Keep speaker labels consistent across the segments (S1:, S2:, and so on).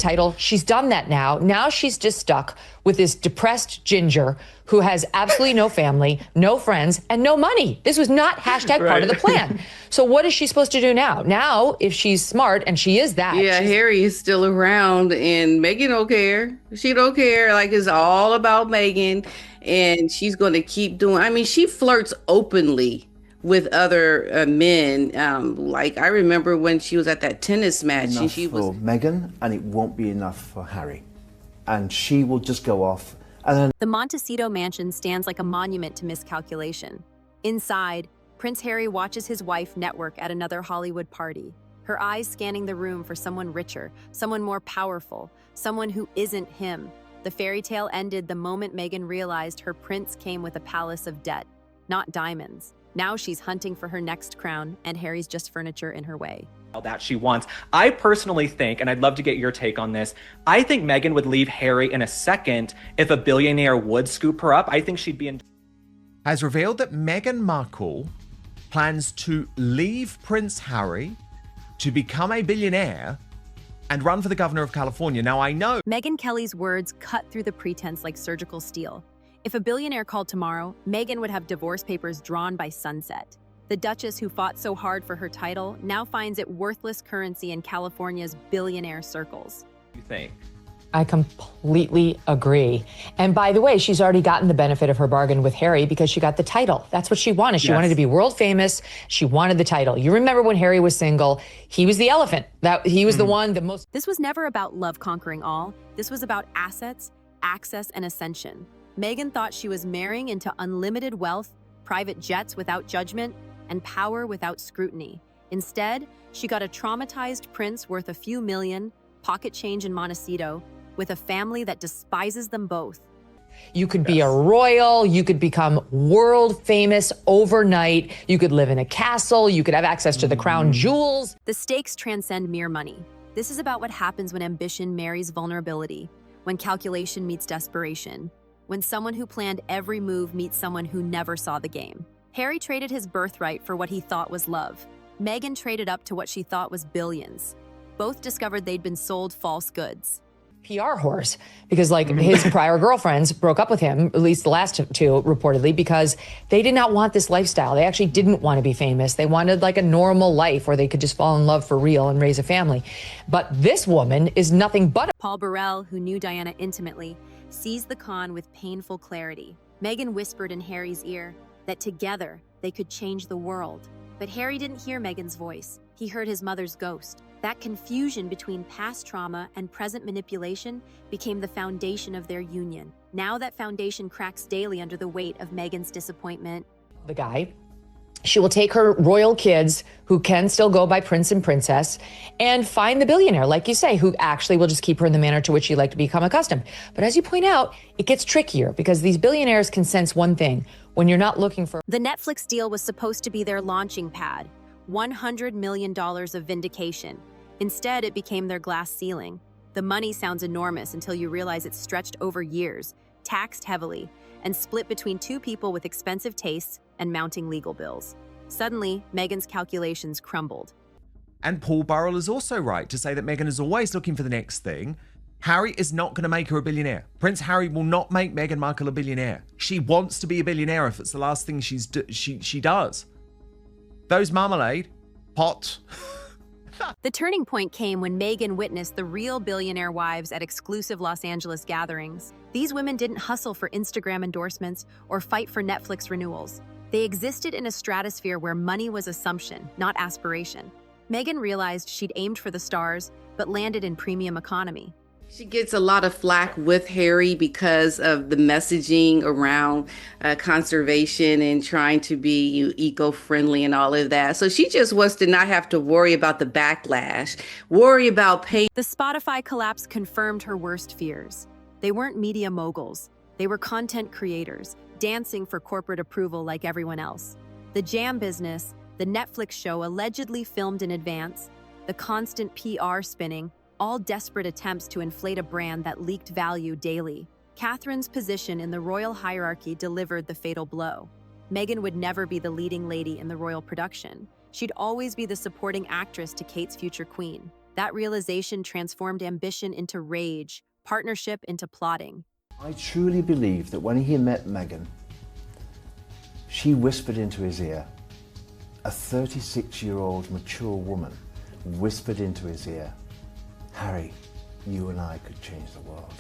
S1: title. She's done that now. Now she's just stuck with this depressed ginger who has absolutely no family, no friends, and no money. This was not hashtag part of the plan. So what is she supposed to do now? Now, if she's smart, and she is that.
S2: Yeah, Harry is still around, and Meghan don't care. She don't care. Like, it's all about Meghan, and she's going to keep doing. I mean, she flirts openly with other men. Like, I remember when she was at that tennis match,
S3: Enough
S2: and she was
S3: for Meghan, and it won't be enough for Harry, and she will just go off. And then
S4: The Montecito mansion stands like a monument to miscalculation. Inside, Prince Harry watches his wife network at another Hollywood party, her eyes scanning the room for someone richer, someone more powerful, someone who isn't him. The fairy tale ended the moment Meghan realized her prince came with a palace of debt, not diamonds. Now she's hunting for her next crown, and Harry's just furniture in her way.
S5: That she wants. I personally think, and I'd love to get your take on this, I think Meghan would leave Harry in a second if a billionaire would scoop her up. I think she'd be in.
S6: Has revealed that Meghan Markle plans to leave Prince Harry to become a billionaire and run for the governor of California. Now, I know
S4: Meghan Kelly's words cut through the pretense like surgical steel. If a billionaire called tomorrow, Meghan would have divorce papers drawn by sunset. The duchess who fought so hard for her title now finds it worthless currency in California's billionaire circles.
S5: You think?
S1: I completely agree. And by the way, she's already gotten the benefit of her bargain with Harry because she got the title. That's what she wanted. She wanted to be world famous. She wanted the title. You remember when Harry was single, he was the elephant. That he was the one, the most.
S4: This was never about love conquering all. This was about assets, access, and ascension. Meghan thought she was marrying into unlimited wealth, private jets without judgment, and power without scrutiny. Instead, she got a traumatized prince worth a few million, pocket change in Montecito, with a family that despises them both.
S1: You could be a royal, you could become world famous overnight, you could live in a castle, you could have access to the crown jewels.
S4: The stakes transcend mere money. This is about what happens when ambition marries vulnerability, when calculation meets desperation, when someone who planned every move meets someone who never saw the game. Harry traded his birthright for what he thought was love. Meghan traded up to what she thought was billions. Both discovered they'd been sold false goods.
S1: PR whores, because like his prior girlfriends broke up with him, at least the last two reportedly, because they did not want this lifestyle. They actually didn't want to be famous. They wanted like a normal life where they could just fall in love for real and raise a family. But this woman is nothing but
S4: Paul Burrell, who knew Diana intimately, sees the con with painful clarity. Meghan whispered in Harry's ear that together they could change the world. But Harry didn't hear Meghan's voice. He heard his mother's ghost. That confusion between past trauma and present manipulation became the foundation of their union. Now that foundation cracks daily under the weight of Meghan's disappointment.
S1: the guy. She will take her royal kids who can still go by prince and princess and find the billionaire, like you say, who actually will just keep her in the manner to which she'd like to become accustomed. But as you point out, it gets trickier because these billionaires can sense one thing: when you're not looking for.
S4: The Netflix deal was supposed to be their launching pad, $100 million of vindication. Instead, it became their glass ceiling. The money sounds enormous until you realize it's stretched over years, taxed heavily, and split between two people with expensive tastes and mounting legal bills. Suddenly, Meghan's calculations crumbled.
S6: And Paul Burrell is also right to say that Meghan is always looking for the next thing. Harry is not going to make her a billionaire. Prince Harry will not make Meghan Markle a billionaire. She wants to be a billionaire if it's the last thing she does. Those marmalade, hot.
S4: The turning point came when Meghan witnessed the real billionaire wives at exclusive Los Angeles gatherings. These women didn't hustle for Instagram endorsements or fight for Netflix renewals. They existed in a stratosphere where money was assumption, not aspiration. Meghan realized she'd aimed for the stars, but landed in premium economy.
S2: She gets a lot of flack with Harry because of the messaging around conservation and trying to be eco-friendly and all of that. So she just wants to not have to worry about the backlash, worry about pay.
S4: The Spotify collapse confirmed her worst fears. They weren't media moguls. They were content creators, dancing for corporate approval like everyone else. The jam business, the Netflix show allegedly filmed in advance, the constant PR spinning, all desperate attempts to inflate a brand that leaked value daily. Catherine's position in the royal hierarchy delivered the fatal blow. Meghan would never be the leading lady in the royal production. She'd always be the supporting actress to Kate's future queen. That realization transformed ambition into rage, partnership into plotting.
S3: I truly believe that when he met Meghan, she whispered into his ear, a 36-year-old mature woman whispered into his ear, Harry, you and I could change the world.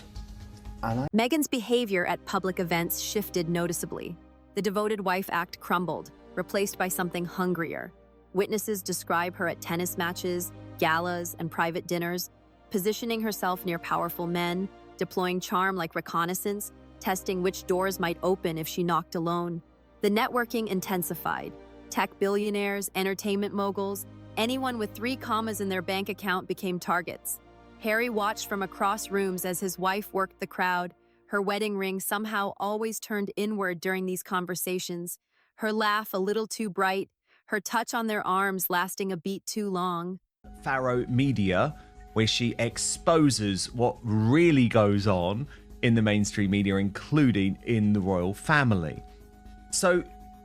S4: Meghan's behavior at public events shifted noticeably. The devoted wife act crumbled, replaced by something hungrier. Witnesses describe her at tennis matches, galas, and private dinners, positioning herself near powerful men, deploying charm like reconnaissance, testing which doors might open if she knocked alone. The networking intensified. Tech billionaires, entertainment moguls, anyone with 3 commas in their bank account became targets. Harry watched from across rooms as his wife worked the crowd. Her wedding ring somehow always turned inward during these conversations. Her laugh a little too bright, her touch on their arms lasting a beat too long.
S6: Pharaoh Media, where she exposes what really goes on in the mainstream media, including in the royal family. So,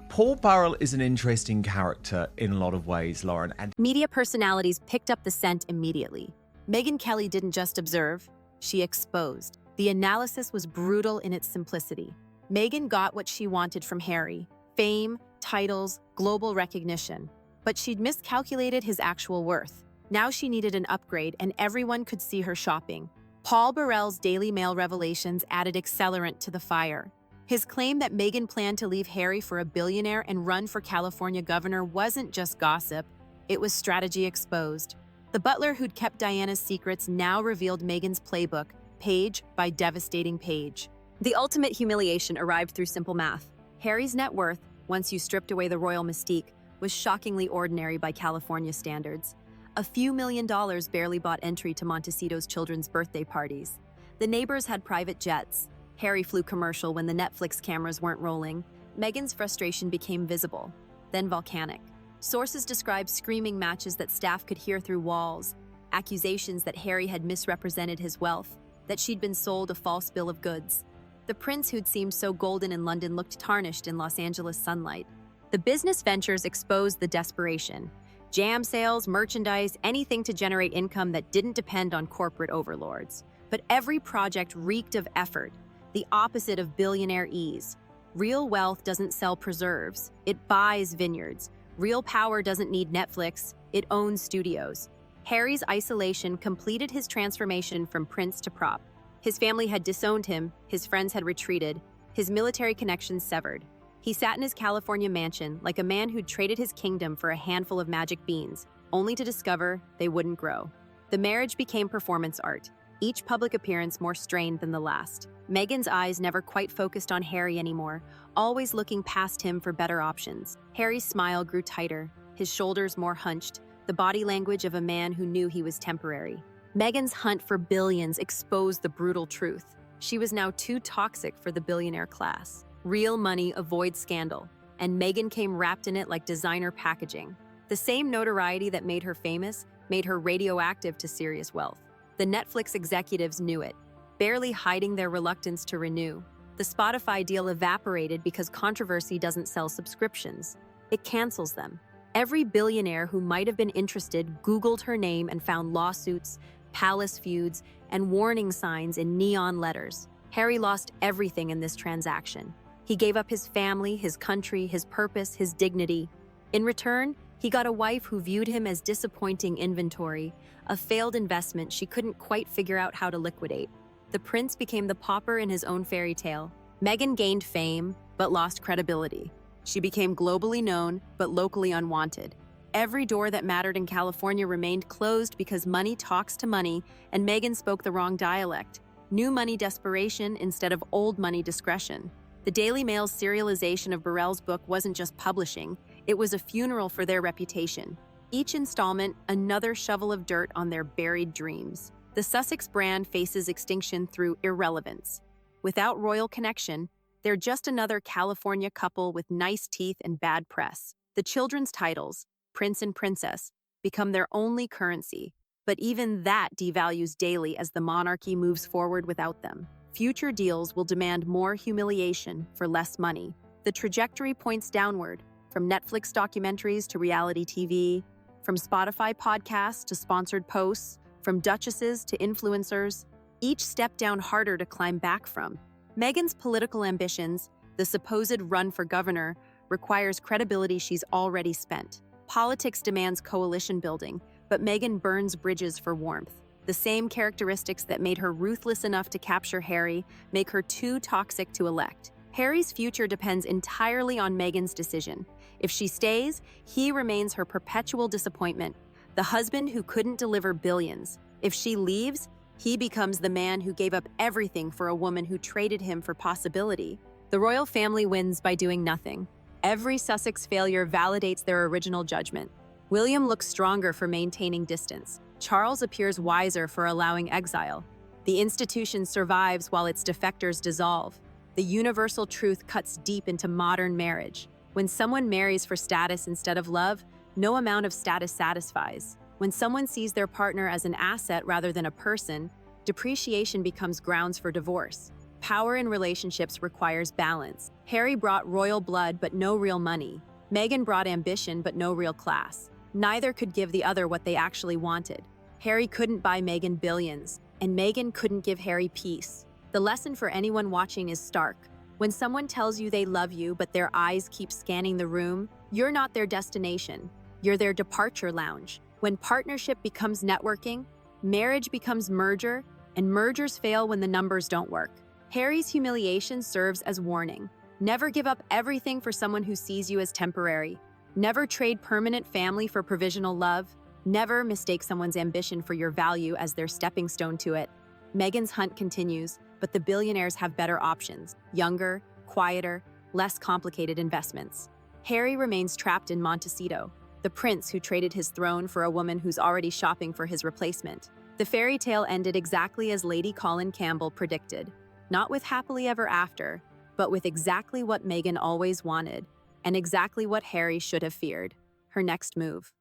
S6: Paul Burrell is an interesting character in a lot of ways, Lauren. And
S4: media personalities picked up the scent immediately. Meghan Kelly didn't just observe, she exposed. The analysis was brutal in its simplicity. Meghan got what she wanted from Harry: fame, titles, global recognition. But she'd miscalculated his actual worth. Now she needed an upgrade, and everyone could see her shopping. Paul Burrell's Daily Mail revelations added accelerant to the fire. His claim that Meghan planned to leave Harry for a billionaire and run for California governor wasn't just gossip, it was strategy exposed. The butler who'd kept Diana's secrets now revealed Meghan's playbook, page by devastating page. The ultimate humiliation arrived through simple math. Harry's net worth, once you stripped away the royal mystique, was shockingly ordinary by California standards. A few $1 million barely bought entry to Montecito's children's birthday parties. The neighbors had private jets. Harry flew commercial when the Netflix cameras weren't rolling. Meghan's frustration became visible, then volcanic. Sources described screaming matches that staff could hear through walls, accusations that Harry had misrepresented his wealth, that she'd been sold a false bill of goods. The prince who'd seemed so golden in London looked tarnished in Los Angeles sunlight. The business ventures exposed the desperation. Jam sales, merchandise, anything to generate income that didn't depend on corporate overlords. But every project reeked of effort, the opposite of billionaire ease. Real wealth doesn't sell preserves, it buys vineyards. Real power doesn't need Netflix, it owns studios. Harry's isolation completed his transformation from prince to prop. His family had disowned him, his friends had retreated, his military connections severed. He sat in his California mansion like a man who'd traded his kingdom for a handful of magic beans, only to discover they wouldn't grow. The marriage became performance art, each public appearance more strained than the last. Meghan's eyes never quite focused on Harry anymore, always looking past him for better options. Harry's smile grew tighter, his shoulders more hunched, the body language of a man who knew he was temporary. Meghan's hunt for billions exposed the brutal truth. She was now too toxic for the billionaire class. Real money avoids scandal, and Meghan came wrapped in it like designer packaging. The same notoriety that made her famous made her radioactive to serious wealth. The Netflix executives knew it, barely hiding their reluctance to renew. The Spotify deal evaporated because controversy doesn't sell subscriptions. It cancels them. Every billionaire who might have been interested Googled her name and found lawsuits, palace feuds, and warning signs in neon letters. Harry lost everything in this transaction. He gave up his family, his country, his purpose, his dignity. In return, he got a wife who viewed him as disappointing inventory, a failed investment she couldn't quite figure out how to liquidate. The prince became the pauper in his own fairy tale. Meghan gained fame, but lost credibility. She became globally known, but locally unwanted. Every door that mattered in California remained closed because money talks to money, and Meghan spoke the wrong dialect. New money desperation instead of old money discretion. The Daily Mail's serialization of Burrell's book wasn't just publishing, it was a funeral for their reputation. Each installment, another shovel of dirt on their buried dreams. The Sussex brand faces extinction through irrelevance. Without royal connection, they're just another California couple with nice teeth and bad press. The children's titles, Prince and Princess, become their only currency, but even that devalues daily as the monarchy moves forward without them. Future deals will demand more humiliation for less money. The trajectory points downward, from Netflix documentaries to reality TV, from Spotify podcasts to sponsored posts. from duchesses to influencers, each step down harder to climb back from. Meghan's political ambitions, the supposed run for governor, requires credibility she's already spent. Politics demands coalition building, but Meghan burns bridges for warmth. The same characteristics that made her ruthless enough to capture Harry make her too toxic to elect. Harry's future depends entirely on Meghan's decision. If she stays, he remains her perpetual disappointment, the husband who couldn't deliver billions. If she leaves, he becomes the man who gave up everything for a woman who traded him for possibility. The royal family wins by doing nothing. Every Sussex failure validates their original judgment. William looks stronger for maintaining distance. Charles appears wiser for allowing exile. The institution survives while its defectors dissolve. The universal truth cuts deep into modern marriage. When someone marries for status instead of love, no amount of status satisfies. When someone sees their partner as an asset rather than a person, depreciation becomes grounds for divorce. Power in relationships requires balance. Harry brought royal blood but no real money. Meghan brought ambition but no real class. Neither could give the other what they actually wanted. Harry couldn't buy Meghan billions, and Meghan couldn't give Harry peace. The lesson for anyone watching is stark. When someone tells you they love you but their eyes keep scanning the room, you're not their destination. You're their departure lounge. When partnership becomes networking, marriage becomes merger, and mergers fail when the numbers don't work. Harry's humiliation serves as warning. Never give up everything for someone who sees you as temporary. Never trade permanent family for provisional love. Never mistake someone's ambition for your value as their stepping stone to it. Meghan's hunt continues, but the billionaires have better options: younger, quieter, less complicated investments. Harry remains trapped in Montecito, the prince who traded his throne for a woman who's already shopping for his replacement. The fairy tale ended exactly as Lady Colin Campbell predicted, not with happily ever after, but with exactly what Meghan always wanted, and exactly what Harry should have feared: her next move.